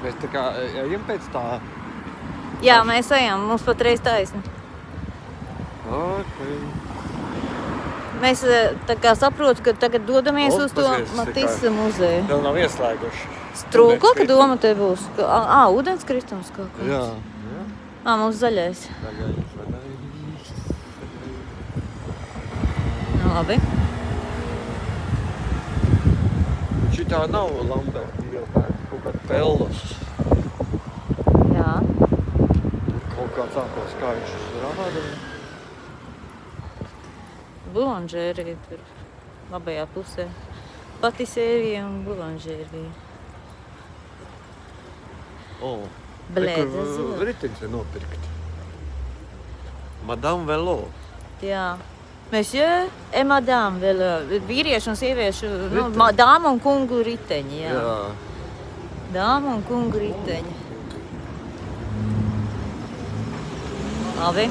Mēs tā kā ejam pēc tā. Jā, mēs ejam, mums patreiz taisni. Okay. Mēs tā kā saprotu, ka tagad dodamies uz to paskaties, Matisa muzeju. Vēl nav ieslēguši. Strūko, ka doma te būs? Ūdenskritums kaut kāds. Jā. Mums zaļais. Labi. Šitā nav Lamberta iela, kaut kāda Pellos. Jā. Kaut kāds ākos, kā viņš rāda. Bulanžērija tur labajā pusē. Patisērija un bulanžērija. Blēda zila. Riteņs ir nopirkt. Madame Velo. Jā. Monsieur et madame Velo. Vīriešu un sieviešu, dāmu un kungu riteņi, jā. Dāmu un kungu riteņi. Labi.